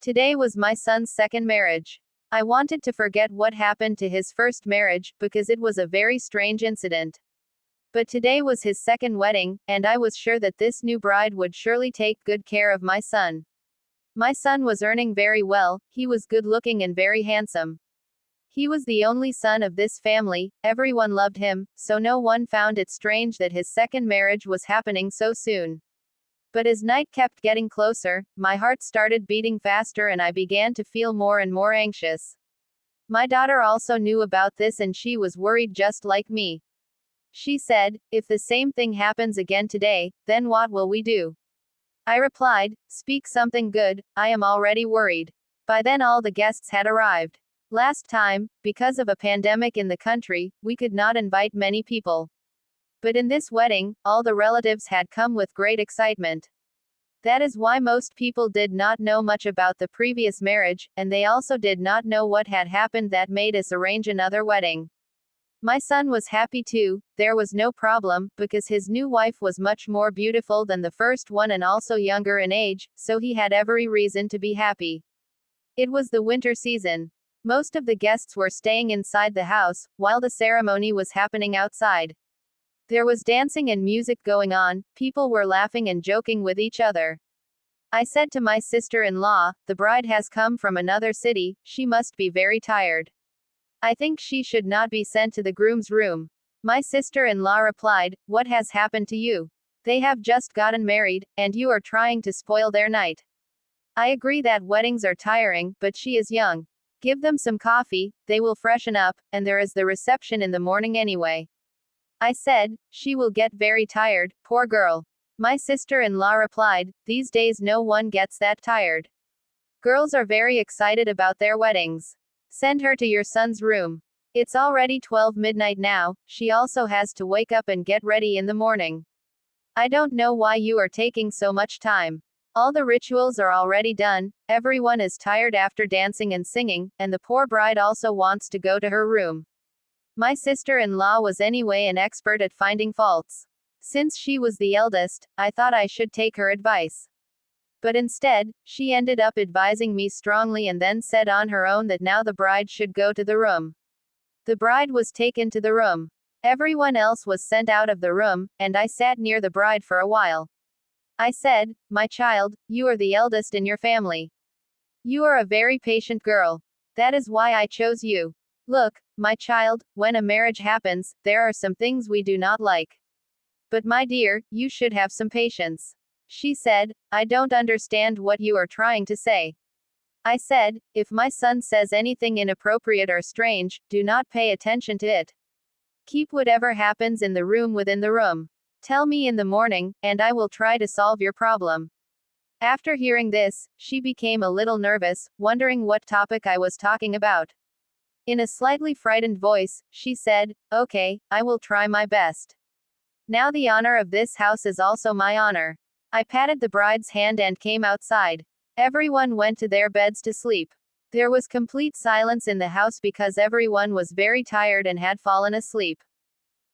Today was my son's second marriage. I wanted to forget what happened to his first marriage, because it was a very strange incident. But today was his second wedding, and I was sure that this new bride would surely take good care of my son. My son was earning very well, he was good looking and very handsome. He was the only son of this family, everyone loved him, so no one found it strange that his second marriage was happening so soon. But as night kept getting closer, my heart started beating faster and I began to feel more and more anxious. My daughter also knew about this and she was worried just like me. She said, "If the same thing happens again today, then what will we do?" I replied, "Speak something good, I am already worried." By then all the guests had arrived. Last time, because of a pandemic in the country, we could not invite many people. But in this wedding, all the relatives had come with great excitement. That is why most people did not know much about the previous marriage, and they also did not know what had happened that made us arrange another wedding. My son was happy too, there was no problem, because his new wife was much more beautiful than the first one and also younger in age, so he had every reason to be happy. It was the winter season. Most of the guests were staying inside the house, while the ceremony was happening outside. There was dancing and music going on, people were laughing and joking with each other. I said to my sister-in-law, "The bride has come from another city, she must be very tired. I think she should not be sent to the groom's room." My sister-in-law replied, "What has happened to you? They have just gotten married, and you are trying to spoil their night." I agree that weddings are tiring, but she is young. Give them some coffee, they will freshen up, and there is the reception in the morning anyway. I said, "She will get very tired, poor girl." My sister-in-law replied, "These days no one gets that tired. Girls are very excited about their weddings. Send her to your son's room. It's already 12 midnight now, she also has to wake up and get ready in the morning. I don't know why you are taking so much time. All the rituals are already done, everyone is tired after dancing and singing, and the poor bride also wants to go to her room." My sister-in-law was anyway an expert at finding faults. Since she was the eldest, I thought I should take her advice. But instead, she ended up advising me strongly and then said on her own that now the bride should go to the room. The bride was taken to the room. Everyone else was sent out of the room, and I sat near the bride for a while. I said, "My child, you are the eldest in your family. You are a very patient girl. That is why I chose you. Look, my child, when a marriage happens, there are some things we do not like. But my dear, you should have some patience." She said, "I don't understand what you are trying to say." I said, "If my son says anything inappropriate or strange, do not pay attention to it. Keep whatever happens in the room within the room. Tell me in the morning, and I will try to solve your problem." After hearing this, she became a little nervous, wondering what topic I was talking about. In a slightly frightened voice, she said, "Okay, I will try my best. Now the honor of this house is also my honor." I patted the bride's hand and came outside. Everyone went to their beds to sleep. There was complete silence in the house because everyone was very tired and had fallen asleep.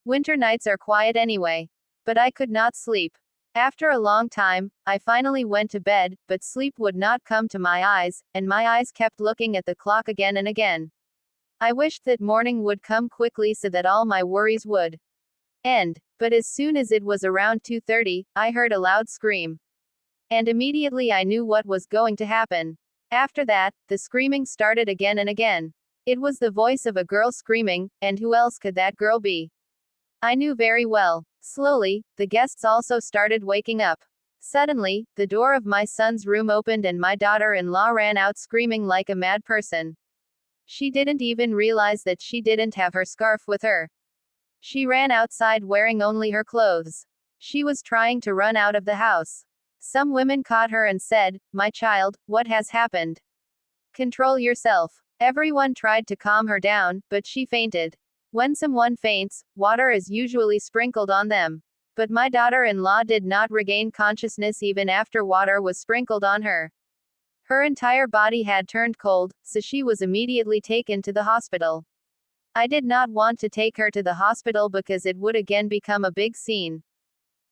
Winter nights are quiet anyway. But I could not sleep. After a long time, I finally went to bed, but sleep would not come to my eyes, and my eyes kept looking at the clock again and again. I wished that morning would come quickly so that all my worries would end. But as soon as it was around 2:30, I heard a loud scream. And immediately I knew what was going to happen. After that, the screaming started again and again. It was the voice of a girl screaming, and who else could that girl be? I knew very well. Slowly, the guests also started waking up. Suddenly, the door of my son's room opened and my daughter-in-law ran out screaming like a mad person. She didn't even realize that she didn't have her scarf with her. She ran outside wearing only her clothes. She was trying to run out of the house. Some women caught her and said, "My child, what has happened? Control yourself." Everyone tried to calm her down, but she fainted. When someone faints, water is usually sprinkled on them. But my daughter-in-law did not regain consciousness even after water was sprinkled on her. Her entire body had turned cold, so she was immediately taken to the hospital. I did not want to take her to the hospital because it would again become a big scene.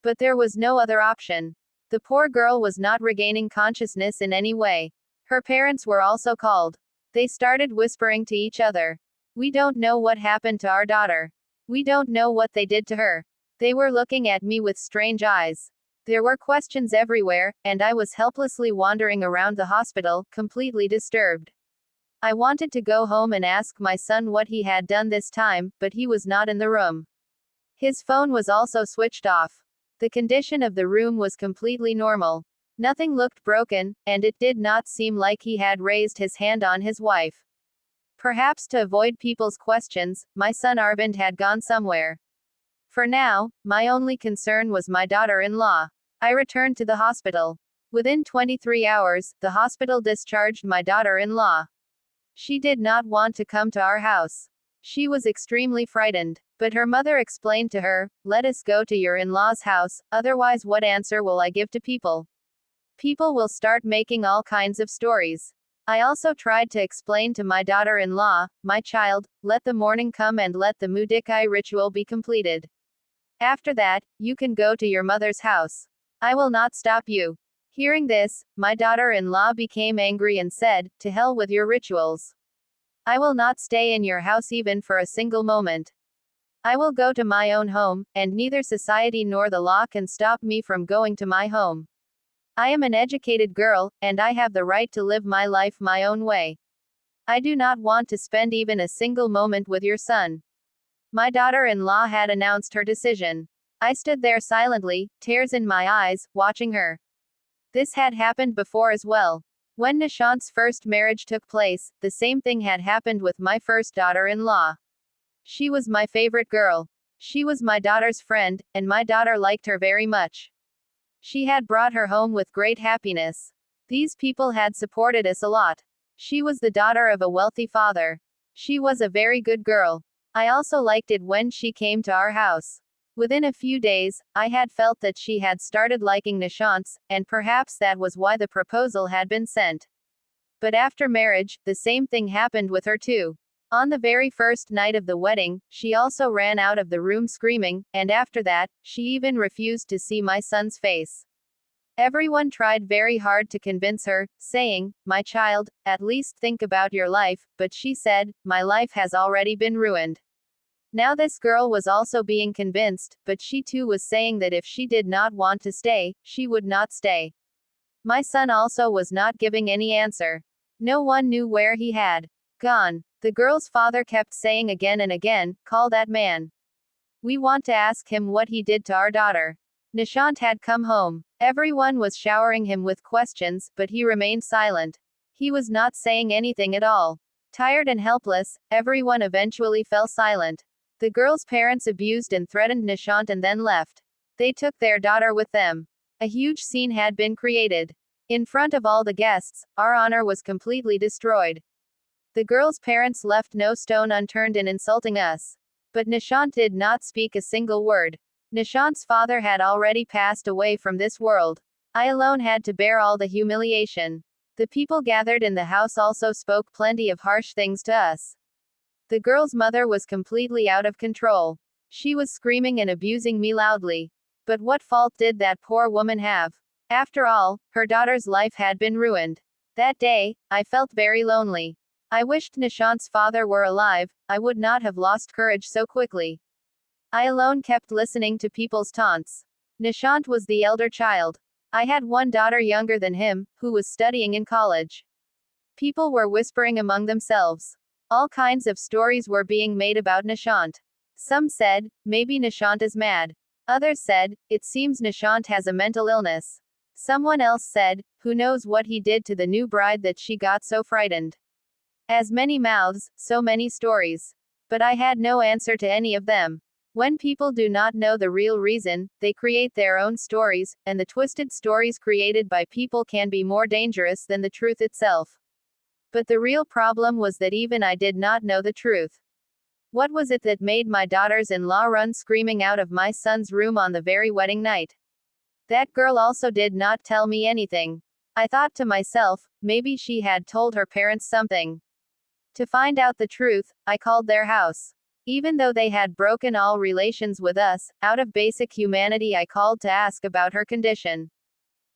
But there was no other option. The poor girl was not regaining consciousness in any way. Her parents were also called. They started whispering to each other. We don't know what happened to our daughter. We don't know what they did to her. They were looking at me with strange eyes. There were questions everywhere, and I was helplessly wandering around the hospital, completely disturbed. I wanted to go home and ask my son what he had done this time, but he was not in the room. His phone was also switched off. The condition of the room was completely normal. Nothing looked broken, and it did not seem like he had raised his hand on his wife. Perhaps to avoid people's questions, my son Arvind had gone somewhere. For now, my only concern was my daughter-in-law. I returned to the hospital. Within 23 hours, the hospital discharged my daughter-in-law. She did not want to come to our house. She was extremely frightened. But her mother explained to her, "Let us go to your in-law's house, otherwise what answer will I give to people? People will start making all kinds of stories." I also tried to explain to my daughter-in-law, "My child, let the morning come and let the Mudikai ritual be completed. After that, you can go to your mother's house. I will not stop you." Hearing this, my daughter-in-law became angry and said, "To hell with your rituals. I will not stay in your house even for a single moment. I will go to my own home, and neither society nor the law can stop me from going to my home. I am an educated girl, and I have the right to live my life my own way. I do not want to spend even a single moment with your son." My daughter-in-law had announced her decision. I stood there silently, tears in my eyes, watching her. This had happened before as well. When Nishant's first marriage took place, the same thing had happened with my first daughter-in-law. She was my favorite girl. She was my daughter's friend, and my daughter liked her very much. She had brought her home with great happiness. These people had supported us a lot. She was the daughter of a wealthy father. She was a very good girl. I also liked it when she came to our house. Within a few days, I had felt that she had started liking Nishant's, and perhaps that was why the proposal had been sent. But after marriage, the same thing happened with her too. On the very first night of the wedding, she also ran out of the room screaming, and after that, she even refused to see my son's face. Everyone tried very hard to convince her, saying, "My child, at least think about your life," but she said, "My life has already been ruined." Now this girl was also being convinced, but she too was saying that if she did not want to stay, she would not stay. My son also was not giving any answer. No one knew where he had gone. The girl's father kept saying again and again, "Call that man. We want to ask him what he did to our daughter." Nishant had come home. Everyone was showering him with questions, but he remained silent. He was not saying anything at all. Tired and helpless, everyone eventually fell silent. The girl's parents abused and threatened Nishant and then left. They took their daughter with them. A huge scene had been created. In front of all the guests, our honor was completely destroyed. The girl's parents left no stone unturned in insulting us. But Nishant did not speak a single word. Nishant's father had already passed away from this world. I alone had to bear all the humiliation. The people gathered in the house also spoke plenty of harsh things to us. The girl's mother was completely out of control. She was screaming and abusing me loudly. But what fault did that poor woman have? After all, her daughter's life had been ruined. That day, I felt very lonely. I wished Nishant's father were alive. I would not have lost courage so quickly. I alone kept listening to people's taunts. Nishant was the elder child. I had one daughter younger than him, who was studying in college. People were whispering among themselves. All kinds of stories were being made about Nishant. Some said, maybe Nishant is mad. Others said, it seems Nishant has a mental illness. Someone else said, who knows what he did to the new bride that she got so frightened. As many mouths, so many stories. But I had no answer to any of them. When people do not know the real reason, they create their own stories, and the twisted stories created by people can be more dangerous than the truth itself. But the real problem was that even I did not know the truth. What was it that made my daughters-in-law run screaming out of my son's room on the very wedding night? That girl also did not tell me anything. I thought to myself, maybe she had told her parents something. To find out the truth, I called their house. Even though they had broken all relations with us, out of basic humanity I called to ask about her condition.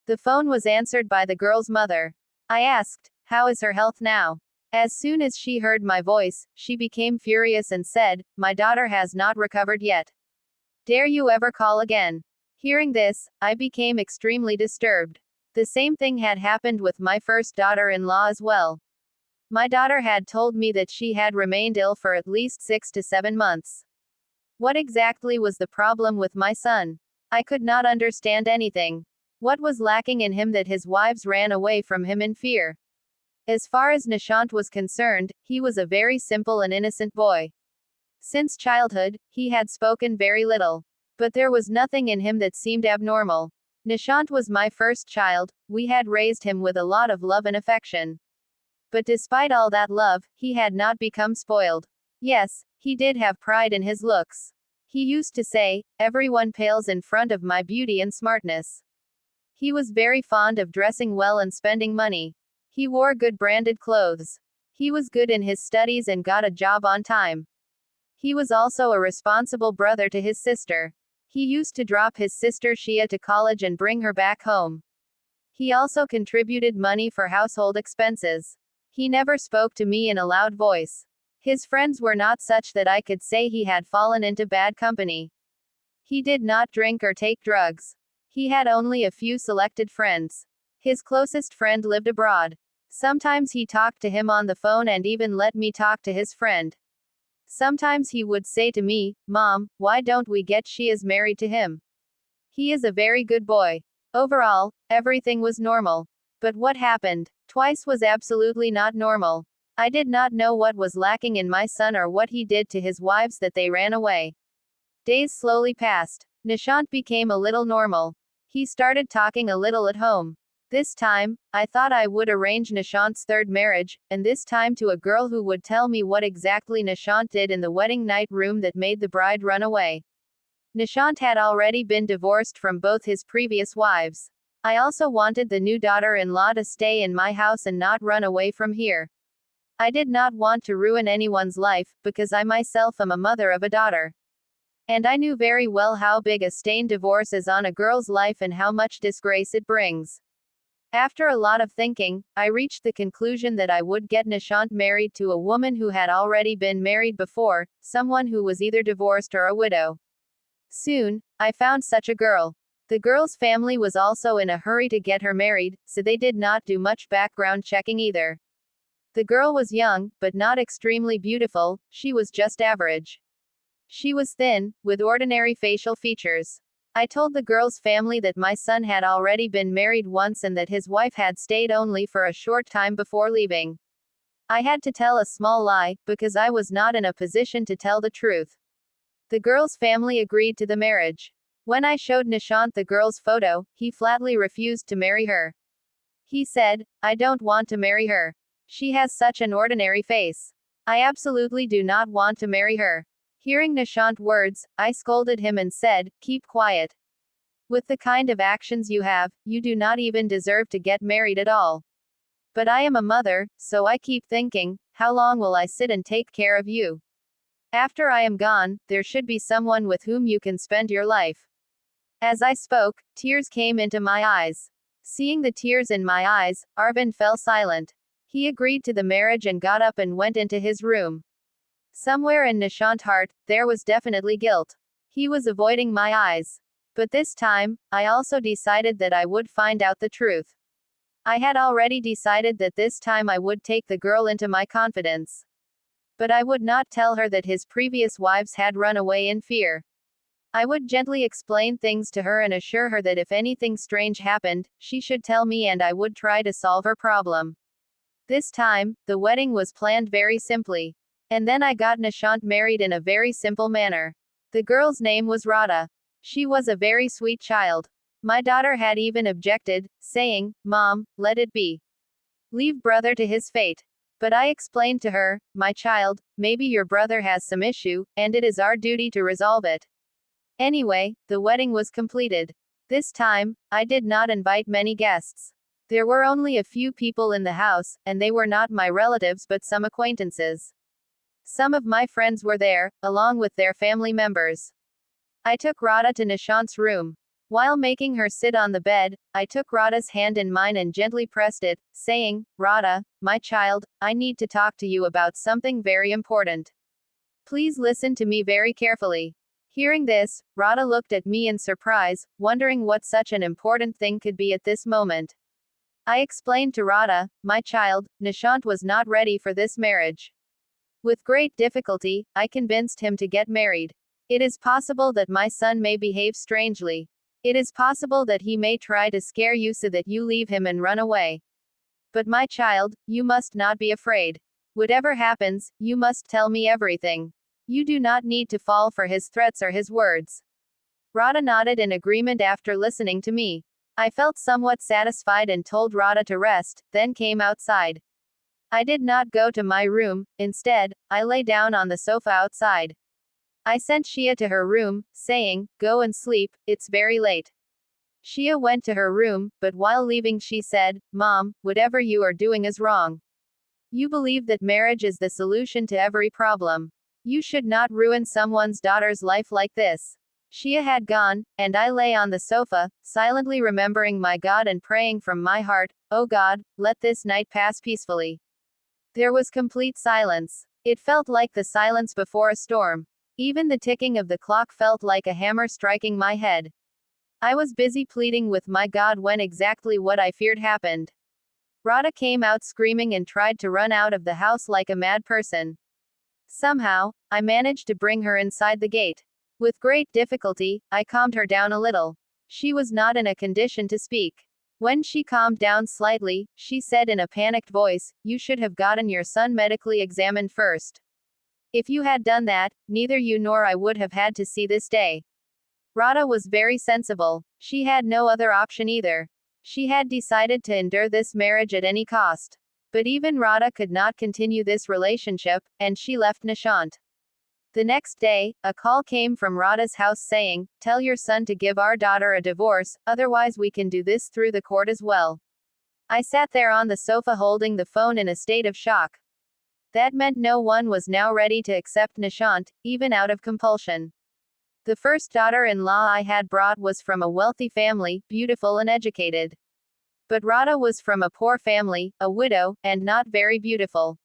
The phone was answered by the girl's mother. I asked, How is her health now? As soon as she heard my voice, she became furious and said, my daughter has not recovered yet. Dare you ever call again? Hearing this, I became extremely disturbed. The same thing had happened with my first daughter-in-law as well. My daughter had told me that she had remained ill for at least 6 to 7 months. What exactly was the problem with my son? I could not understand anything. What was lacking in him that his wives ran away from him in fear? As far as Nishant was concerned, he was a very simple and innocent boy. Since childhood, he had spoken very little. But there was nothing in him that seemed abnormal. Nishant was my first child, we had raised him with a lot of love and affection. But despite all that love, he had not become spoiled. Yes, he did have pride in his looks. He used to say, everyone pales in front of my beauty and smartness. He was very fond of dressing well and spending money. He wore good branded clothes. He was good in his studies and got a job on time. He was also a responsible brother to his sister. He used to drop his sister Shia to college and bring her back home. He also contributed money for household expenses. He never spoke to me in a loud voice. His friends were not such that I could say he had fallen into bad company. He did not drink or take drugs. He had only a few selected friends. His closest friend lived abroad. Sometimes he talked to him on the phone and even let me talk to his friend. Sometimes he would say to me, Mom, why don't we get Shia's married to him? He is a very good boy. Overall, everything was normal. But what happened twice was absolutely not normal. I did not know what was lacking in my son or what he did to his wives that they ran away. Days slowly passed. Nishant became a little normal. He started talking a little at home. This time, I thought I would arrange Nishant's third marriage, and this time to a girl who would tell me what exactly Nishant did in the wedding night room that made the bride run away. Nishant had already been divorced from both his previous wives. I also wanted the new daughter-in-law to stay in my house and not run away from here. I did not want to ruin anyone's life, because I myself am a mother of a daughter. And I knew very well how big a stain divorce is on a girl's life and how much disgrace it brings. After a lot of thinking, I reached the conclusion that I would get Nishant married to a woman who had already been married before, someone who was either divorced or a widow. Soon, I found such a girl. The girl's family was also in a hurry to get her married, so they did not do much background checking either. The girl was young, but not extremely beautiful, she was just average. She was thin, with ordinary facial features. I told the girl's family that my son had already been married once and that his wife had stayed only for a short time before leaving. I had to tell a small lie, because I was not in a position to tell the truth. The girl's family agreed to the marriage. When I showed Nishant the girl's photo, he flatly refused to marry her. He said, I don't want to marry her. She has such an ordinary face. I absolutely do not want to marry her. Hearing Nishant's words, I scolded him and said, keep quiet. With the kind of actions you have, you do not even deserve to get married at all. But I am a mother, so I keep thinking, how long will I sit and take care of you? After I am gone, there should be someone with whom you can spend your life. As I spoke, tears came into my eyes. Seeing the tears in my eyes, Arvind fell silent. He agreed to the marriage and got up and went into his room. Somewhere in Nishant's heart, there was definitely guilt. He was avoiding my eyes. But this time, I also decided that I would find out the truth. I had already decided that this time I would take the girl into my confidence. But I would not tell her that his previous wives had run away in fear. I would gently explain things to her and assure her that if anything strange happened, she should tell me and I would try to solve her problem. This time, the wedding was planned very simply. And then I got Nishant married in a very simple manner. The girl's name was Radha. She was a very sweet child. My daughter had even objected, saying, Mom, let it be. Leave brother to his fate. But I explained to her, my child, maybe your brother has some issue, and it is our duty to resolve it. Anyway, the wedding was completed. This time, I did not invite many guests. There were only a few people in the house, and they were not my relatives but some acquaintances. Some of my friends were there, along with their family members. I took Radha to Nishant's room. While making her sit on the bed, I took Radha's hand in mine and gently pressed it, saying, Radha, my child, I need to talk to you about something very important. Please listen to me very carefully. Hearing this, Radha looked at me in surprise, wondering what such an important thing could be at this moment. I explained to Radha, my child, Nishant was not ready for this marriage. With great difficulty, I convinced him to get married. It is possible that my son may behave strangely. It is possible that he may try to scare you so that you leave him and run away. But my child, you must not be afraid. Whatever happens, you must tell me everything. You do not need to fall for his threats or his words. Radha nodded in agreement after listening to me. I felt somewhat satisfied and told Radha to rest, then came outside. I did not go to my room, instead, I lay down on the sofa outside. I sent Shia to her room, saying, Go and sleep, it's very late. Shia went to her room, but while leaving she said, Mom, whatever you are doing is wrong. You believe that marriage is the solution to every problem. You should not ruin someone's daughter's life like this. Shia had gone, and I lay on the sofa, silently remembering my God and praying from my heart, Oh God, let this night pass peacefully. There was complete silence. It felt like the silence before a storm. Even the ticking of the clock felt like a hammer striking my head. I was busy pleading with my God when exactly what I feared happened. Radha came out screaming and tried to run out of the house like a mad person. Somehow, I managed to bring her inside the gate. With great difficulty, I calmed her down a little. She was not in a condition to speak. When she calmed down slightly, she said in a panicked voice, You should have gotten your son medically examined first. If you had done that, neither you nor I would have had to see this day. Radha was very sensible. She had no other option either. She had decided to endure this marriage at any cost. But even Radha could not continue this relationship, and she left Nishant. The next day, a call came from Radha's house saying, Tell your son to give our daughter a divorce, otherwise we can do this through the court as well. I sat there on the sofa holding the phone in a state of shock. That meant no one was now ready to accept Nishant, even out of compulsion. The first daughter-in-law I had brought was from a wealthy family, beautiful and educated. But Radha was from a poor family, a widow, and not very beautiful.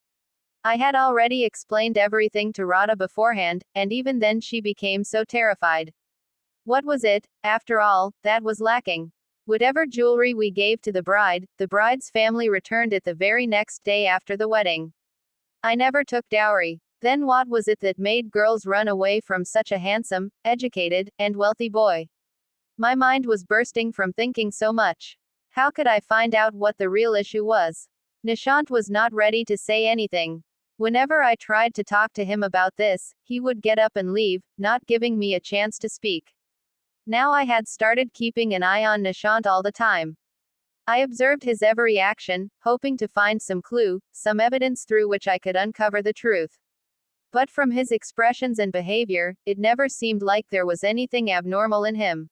I had already explained everything to Radha beforehand, and even then she became so terrified. What was it, after all, that was lacking? Whatever jewelry we gave to the bride's family returned it the very next day after the wedding. I never took dowry. Then what was it that made girls run away from such a handsome, educated, and wealthy boy? My mind was bursting from thinking so much. How could I find out what the real issue was? Nishant was not ready to say anything. Whenever I tried to talk to him about this, he would get up and leave, not giving me a chance to speak. Now I had started keeping an eye on Nishant all the time. I observed his every action, hoping to find some clue, some evidence through which I could uncover the truth. But from his expressions and behavior, it never seemed like there was anything abnormal in him.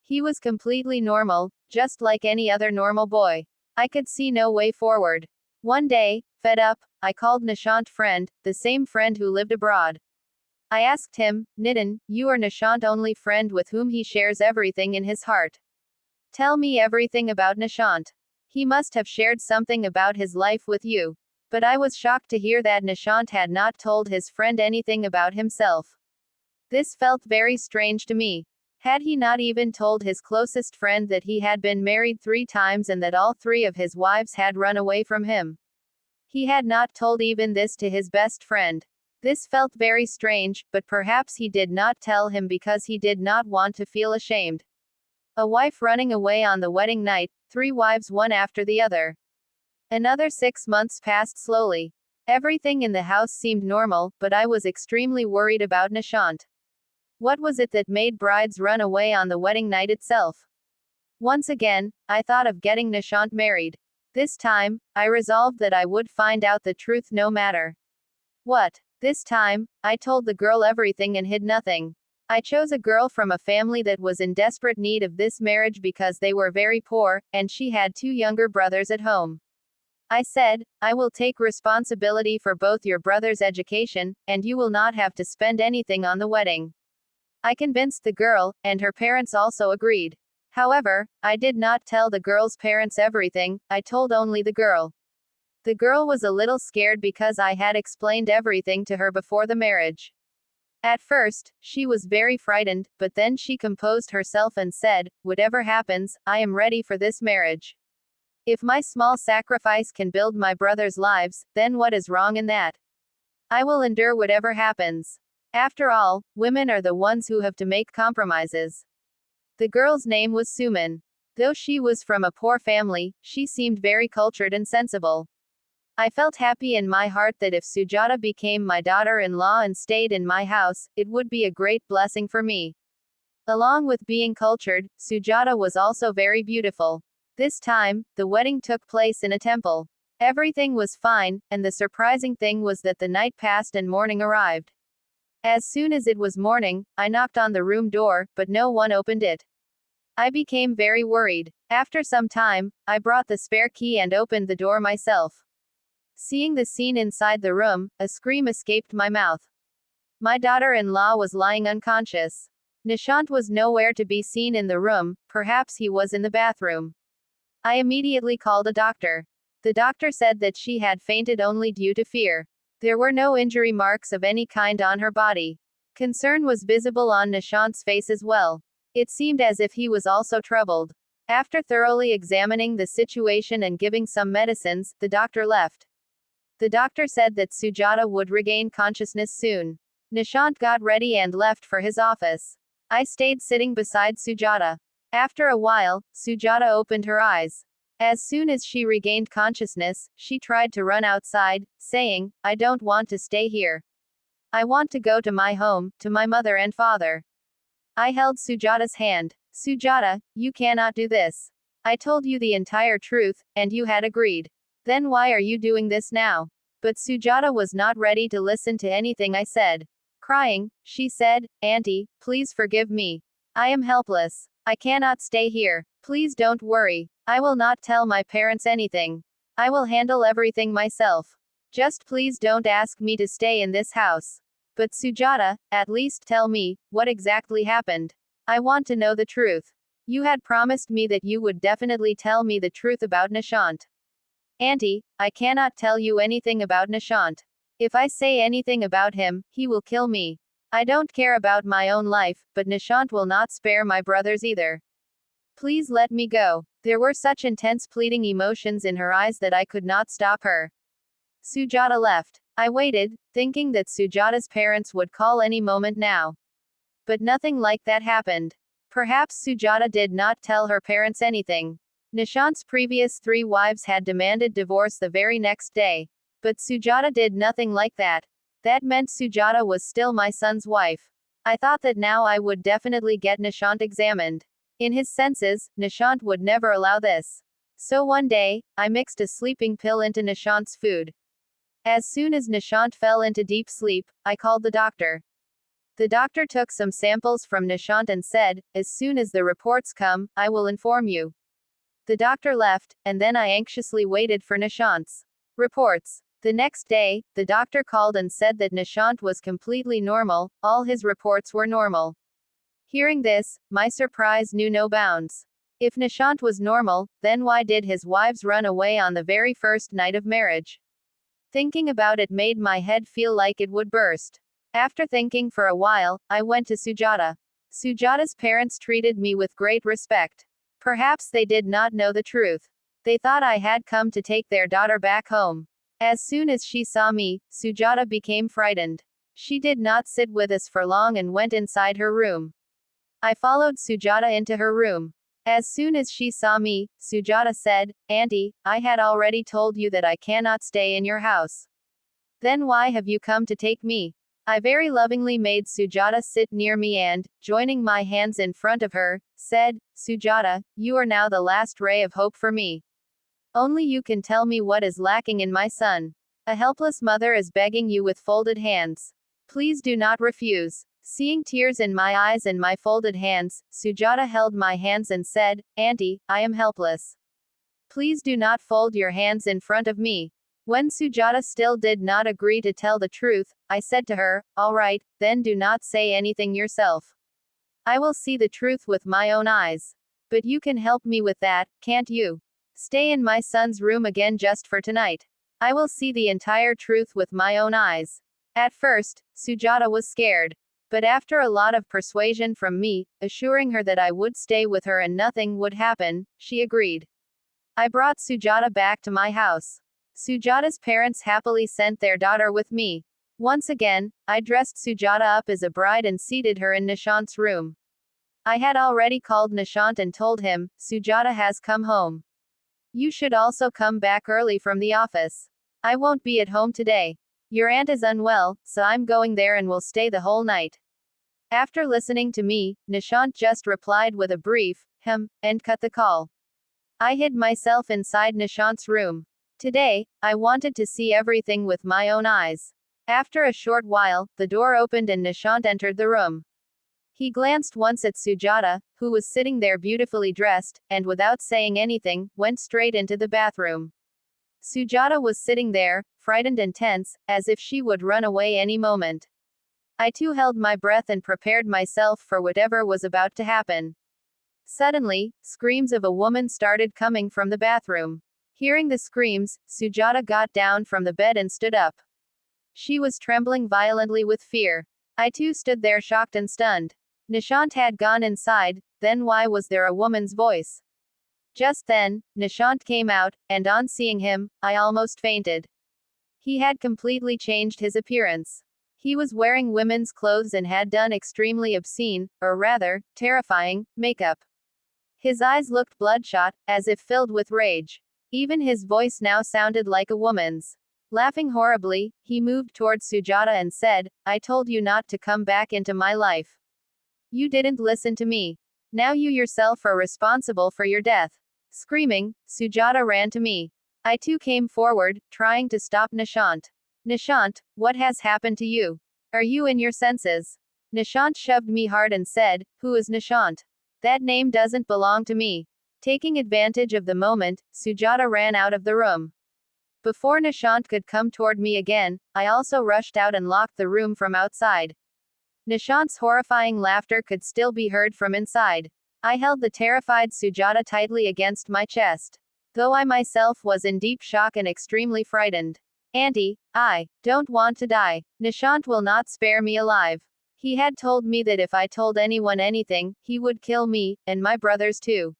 He was completely normal, just like any other normal boy. I could see no way forward. One day, fed up, I called Nishant friend, the same friend who lived abroad. I asked him, Nitin, you are Nishant only friend with whom he shares everything in his heart. Tell me everything about Nishant. He must have shared something about his life with you. But I was shocked to hear that Nishant had not told his friend anything about himself. This felt very strange to me. Had he not even told his closest friend that he had been married 3 times and that all 3 of his wives had run away from him? He had not told even this to his best friend. This felt very strange, but perhaps he did not tell him because he did not want to feel ashamed. A wife running away on the wedding night, 3 wives one after the other. Another 6 months passed slowly. Everything in the house seemed normal, but I was extremely worried about Nishant. What was it that made brides run away on the wedding night itself? Once again, I thought of getting Nishant married. This time, I resolved that I would find out the truth no matter what. This time, I told the girl everything and hid nothing. I chose a girl from a family that was in desperate need of this marriage because they were very poor, and she had 2 younger brothers at home. I said, I will take responsibility for both your brother's education, and you will not have to spend anything on the wedding. I convinced the girl, and her parents also agreed. However, I did not tell the girl's parents everything, I told only the girl. The girl was a little scared because I had explained everything to her before the marriage. At first, she was very frightened, but then she composed herself and said, "Whatever happens, I am ready for this marriage. If my small sacrifice can build my brothers' lives, then what is wrong in that? I will endure whatever happens. After all, women are the ones who have to make compromises." The girl's name was Suman. Though she was from a poor family, she seemed very cultured and sensible. I felt happy in my heart that if Sujata became my daughter-in-law and stayed in my house, it would be a great blessing for me. Along with being cultured, Sujata was also very beautiful. This time, the wedding took place in a temple. Everything was fine, and the surprising thing was that the night passed and morning arrived. As soon as it was morning, I knocked on the room door, but no one opened it. I became very worried. After some time, I brought the spare key and opened the door myself. Seeing the scene inside the room, a scream escaped my mouth. My daughter-in-law was lying unconscious. Nishant was nowhere to be seen in the room, perhaps he was in the bathroom. I immediately called a doctor. The doctor said that she had fainted only due to fear. There were no injury marks of any kind on her body. Concern was visible on Nishant's face as well. It seemed as if he was also troubled. After thoroughly examining the situation and giving some medicines, the doctor left. The doctor said that Sujata would regain consciousness soon. Nishant got ready and left for his office. I stayed sitting beside Sujata. After a while, Sujata opened her eyes. As soon as she regained consciousness, she tried to run outside, saying, "I don't want to stay here. I want to go to my home, to my mother and father." I held Sujata's hand. "Sujata, you cannot do this. I told you the entire truth, and you had agreed. Then why are you doing this now?" But Sujata was not ready to listen to anything I said. Crying, she said, "Auntie, please forgive me. I am helpless. I cannot stay here. Please don't worry. I will not tell my parents anything. I will handle everything myself. Just please don't ask me to stay in this house." "But Sujata, at least tell me, what exactly happened? I want to know the truth. You had promised me that you would definitely tell me the truth about Nishant." "Auntie, I cannot tell you anything about Nishant. If I say anything about him, he will kill me. I don't care about my own life, but Nishant will not spare my brothers either. Please let me go." There were such intense pleading emotions in her eyes that I could not stop her. Sujata left. I waited, thinking that Sujata's parents would call any moment now. But nothing like that happened. Perhaps Sujata did not tell her parents anything. Nishant's previous 3 wives had demanded divorce the very next day. But Sujata did nothing like that. That meant Sujata was still my son's wife. I thought that now I would definitely get Nishant examined. In his senses, Nishant would never allow this. So one day, I mixed a sleeping pill into Nishant's food. As soon as Nishant fell into deep sleep, I called the doctor. The doctor took some samples from Nishant and said, "As soon as the reports come, I will inform you." The doctor left, and then I anxiously waited for Nishant's reports. The next day, the doctor called and said that Nishant was completely normal, all his reports were normal. Hearing this, my surprise knew no bounds. If Nishant was normal, then why did his wives run away on the very first night of marriage? Thinking about it made my head feel like it would burst. After thinking for a while, I went to Sujata. Sujata's parents treated me with great respect. Perhaps they did not know the truth. They thought I had come to take their daughter back home. As soon as she saw me, Sujata became frightened. She did not sit with us for long and went inside her room. I followed Sujata into her room. As soon as she saw me, Sujata said, "Auntie, I had already told you that I cannot stay in your house. Then why have you come to take me?" I very lovingly made Sujata sit near me and, joining my hands in front of her, said, "Sujata, you are now the last ray of hope for me. Only you can tell me what is lacking in my son. A helpless mother is begging you with folded hands. Please do not refuse." Seeing tears in my eyes and my folded hands, Sujata held my hands and said, "Auntie, I am helpless. Please do not fold your hands in front of me." When Sujata still did not agree to tell the truth, I said to her, "All right, then do not say anything yourself. I will see the truth with my own eyes. But you can help me with that, can't you? Stay in my son's room again just for tonight. I will see the entire truth with my own eyes. At first, Sujata was scared. But after a lot of persuasion from me, assuring her that I would stay with her and nothing would happen, she agreed. I brought Sujata back to my house. Sujata's parents happily sent their daughter with me. Once again, I dressed Sujata up as a bride and seated her in Nishant's room. I had already called Nishant and told him, Sujata has come home. You should also come back early from the office. I won't be at home today. Your aunt is unwell, so I'm going there and will stay the whole night. After listening to me, Nishant just replied with a brief, and cut the call. I hid myself inside Nishant's room. Today, I wanted to see everything with my own eyes. After a short while, the door opened and Nishant entered the room. He glanced once at Sujata, who was sitting there beautifully dressed, and without saying anything, went straight into the bathroom. Sujata was sitting there, frightened and tense, as if she would run away any moment. I too held my breath and prepared myself for whatever was about to happen. Suddenly, screams of a woman started coming from the bathroom. Hearing the screams, Sujata got down from the bed and stood up. She was trembling violently with fear. I too stood there shocked and stunned. Nishant had gone inside, then why was there a woman's voice? Just then, Nishant came out, and on seeing him, I almost fainted. He had completely changed his appearance. He was wearing women's clothes and had done extremely obscene, or rather, terrifying, makeup. His eyes looked bloodshot, as if filled with rage. Even his voice now sounded like a woman's. Laughing horribly, he moved towards Sujata and said, I told you not to come back into my life. You didn't listen to me. Now you yourself are responsible for your death. Screaming, Sujata ran to me. I too came forward, trying to stop Nishant. Nishant, what has happened to you? Are you in your senses? Nishant shoved me hard and said, Who is Nishant? That name doesn't belong to me. Taking advantage of the moment, Sujata ran out of the room. Before Nishant could come toward me again, I also rushed out and locked the room from outside. Nishant's horrifying laughter could still be heard from inside. I held the terrified Sujata tightly against my chest. Though I myself was in deep shock and extremely frightened. Auntie, I don't want to die. Nishant will not spare me alive. He had told me that if I told anyone anything, he would kill me, and my brothers too.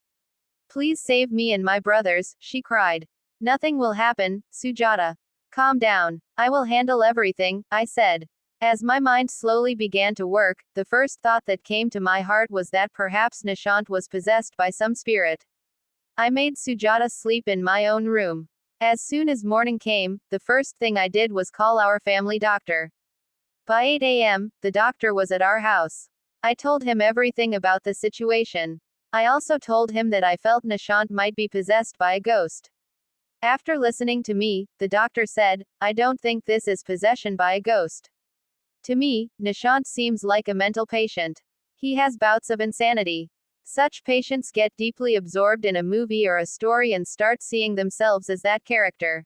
Please save me and my brothers, she cried. Nothing will happen, Sujata. Calm down. I will handle everything, I said. As my mind slowly began to work, the first thought that came to my heart was that perhaps Nishant was possessed by some spirit. I made Sujata sleep in my own room. As soon as morning came, the first thing I did was call our family doctor. By 8 a.m., the doctor was at our house. I told him everything about the situation. I also told him that I felt Nishant might be possessed by a ghost. After listening to me, the doctor said, I don't think this is possession by a ghost. To me, Nishant seems like a mental patient. He has bouts of insanity. Such patients get deeply absorbed in a movie or a story and start seeing themselves as that character.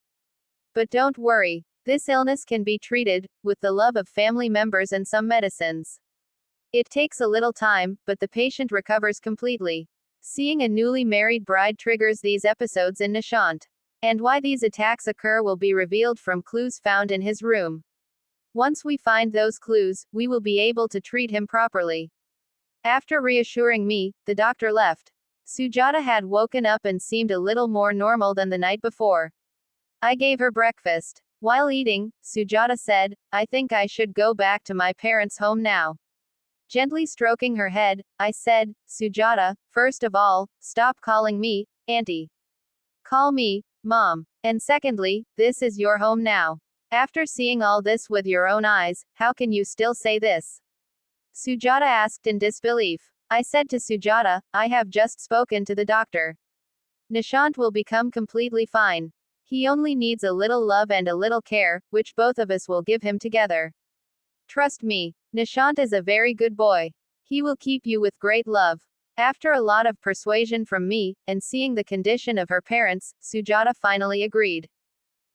But don't worry. This illness can be treated, with the love of family members and some medicines. It takes a little time, but the patient recovers completely. Seeing a newly married bride triggers these episodes in Nishant. And why these attacks occur will be revealed from clues found in his room. Once we find those clues, we will be able to treat him properly. After reassuring me, the doctor left. Sujata had woken up and seemed a little more normal than the night before. I gave her breakfast. While eating, Sujata said, I think I should go back to my parents' home now. Gently stroking her head, I said, Sujata, first of all, stop calling me Auntie. Call me Mom. And secondly, this is your home now. After seeing all this with your own eyes, how can you still say this? Sujata asked in disbelief. I said to Sujata, I have just spoken to the doctor. Nishant will become completely fine. He only needs a little love and a little care, which both of us will give him together. Trust me, Nishant is a very good boy. He will keep you with great love. After a lot of persuasion from me, and seeing the condition of her parents, Sujata finally agreed.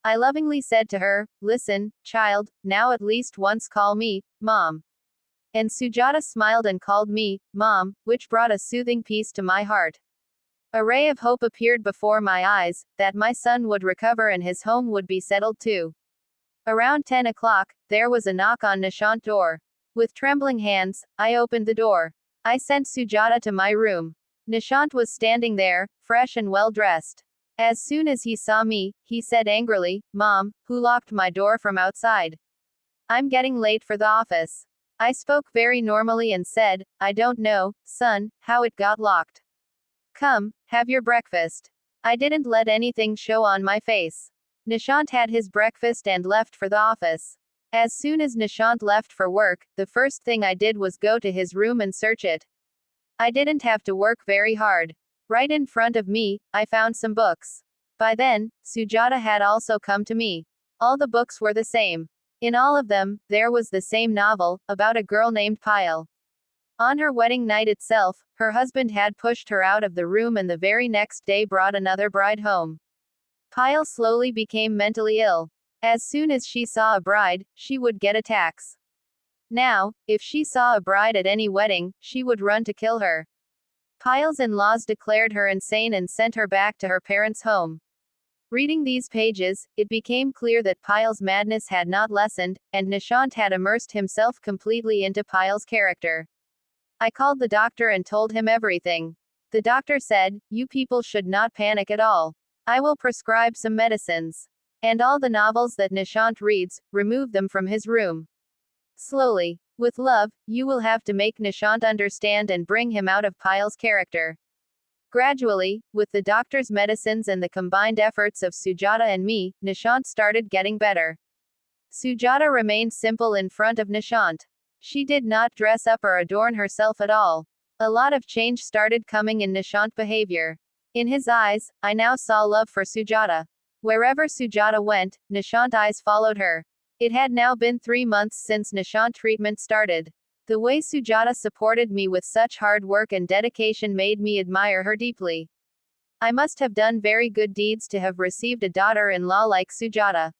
I lovingly said to her, listen, child, now at least once call me Mom. And Sujata smiled and called me, Mom, which brought a soothing peace to my heart. A ray of hope appeared before my eyes, that my son would recover and his home would be settled too. Around 10 o'clock, there was a knock on Nishant's door. With trembling hands, I opened the door. I sent Sujata to my room. Nishant was standing there, fresh and well dressed. As soon as he saw me, he said angrily, Mom, who locked my door from outside? I'm getting late for the office. I spoke very normally and said, I don't know, son, how it got locked. Come, have your breakfast. I didn't let anything show on my face. Nishant had his breakfast and left for the office. As soon as Nishant left for work, the first thing I did was go to his room and search it. I didn't have to work very hard. Right in front of me, I found some books. By then, Sujata had also come to me. All the books were the same. In all of them, there was the same novel, about a girl named Payal. On her wedding night itself, her husband had pushed her out of the room and the very next day brought another bride home. Payal slowly became mentally ill. As soon as she saw a bride, she would get attacks. Now, if she saw a bride at any wedding, she would run to kill her. Payal's in-laws declared her insane and sent her back to her parents' home. Reading these pages, it became clear that Payal's madness had not lessened, and Nishant had immersed himself completely into Payal's character. I called the doctor and told him everything. The doctor said, You people should not panic at all. I will prescribe some medicines. And all the novels that Nishant reads, remove them from his room. Slowly, with love, you will have to make Nishant understand and bring him out of Payal's character. Gradually, with the doctor's medicines and the combined efforts of Sujata and me, Nishant started getting better. Sujata remained simple in front of Nishant. She did not dress up or adorn herself at all. A lot of change started coming in Nishant's behavior. In his eyes, I now saw love for Sujata. Wherever Sujata went, Nishant's eyes followed her. It had now been 3 months since Nishant treatment started. The way Sujata supported me with such hard work and dedication made me admire her deeply. I must have done very good deeds to have received a daughter-in-law like Sujata.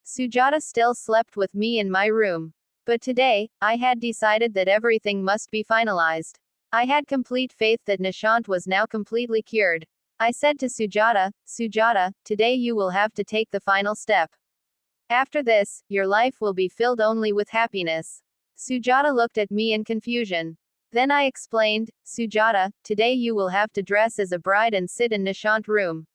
Sujata still slept with me in my room. But today, I had decided that everything must be finalized. I had complete faith that Nishant was now completely cured. I said to Sujata, Sujata, today you will have to take the final step. After this, your life will be filled only with happiness. Sujata looked at me in confusion. Then I explained, Sujata, today you will have to dress as a bride and sit in Nishant's room.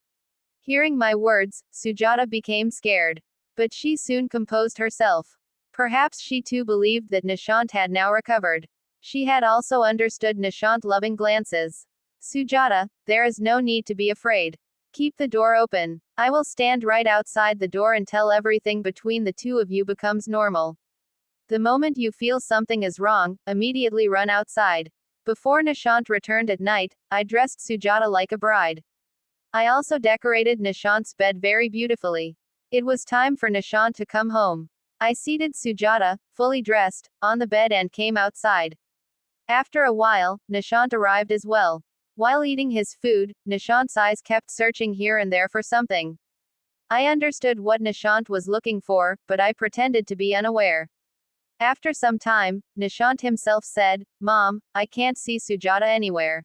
Hearing my words, Sujata became scared. But she soon composed herself. Perhaps she too believed that Nishant had now recovered. She had also understood Nishant's loving glances. Sujata, there is no need to be afraid. Keep the door open. I will stand right outside the door until everything between the two of you becomes normal. The moment you feel something is wrong, immediately run outside. Before Nishant returned at night, I dressed Sujata like a bride. I also decorated Nishant's bed very beautifully. It was time for Nishant to come home. I seated Sujata, fully dressed, on the bed and came outside. After a while, Nishant arrived as well. While eating his food, Nishant's eyes kept searching here and there for something. I understood what Nishant was looking for, but I pretended to be unaware. After some time, Nishant himself said, Mom, I can't see Sujata anywhere.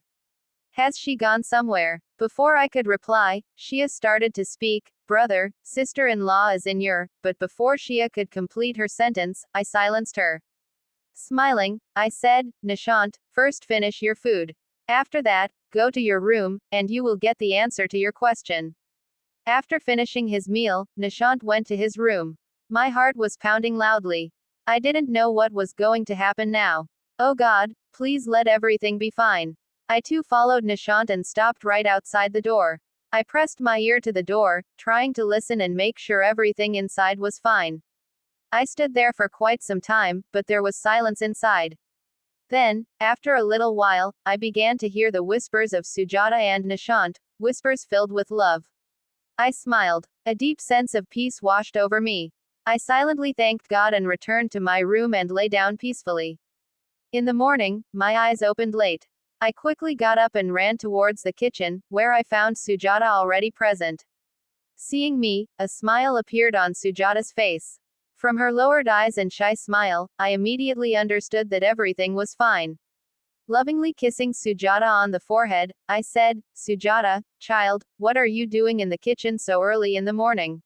Has she gone somewhere? Before I could reply, Shia started to speak, Brother, sister-in-law is in your, but before Shia could complete her sentence, I silenced her. Smiling, I said, Nishant, first finish your food. After that, go to your room, and you will get the answer to your question. After finishing his meal, Nishant went to his room. My heart was pounding loudly. I didn't know what was going to happen now. Oh God, please let everything be fine. I too followed Nishant and stopped right outside the door. I pressed my ear to the door, trying to listen and make sure everything inside was fine. I stood there for quite some time, but there was silence inside. Then, after a little while, I began to hear the whispers of Sujata and Nishant, whispers filled with love. I smiled. A deep sense of peace washed over me. I silently thanked God and returned to my room and lay down peacefully. In the morning, my eyes opened late. I quickly got up and ran towards the kitchen, where I found Sujata already present. Seeing me, a smile appeared on Sujata's face. From her lowered eyes and shy smile, I immediately understood that everything was fine. Lovingly kissing Sujata on the forehead, I said, Sujata, child, what are you doing in the kitchen so early in the morning?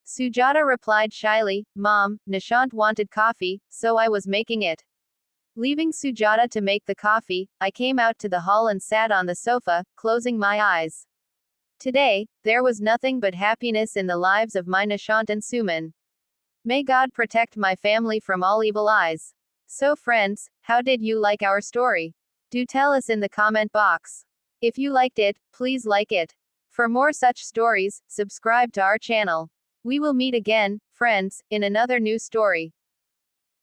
Sujata replied shyly, Mom, Nishant wanted coffee, so I was making it. Leaving Sujata to make the coffee, I came out to the hall and sat on the sofa, closing my eyes. Today, there was nothing but happiness in the lives of my Nishant and Suman. May God protect my family from all evil eyes. So friends, how did you like our story? Do tell us in the comment box. If you liked it, please like it. For more such stories, subscribe to our channel. We will meet again, friends, in another new story.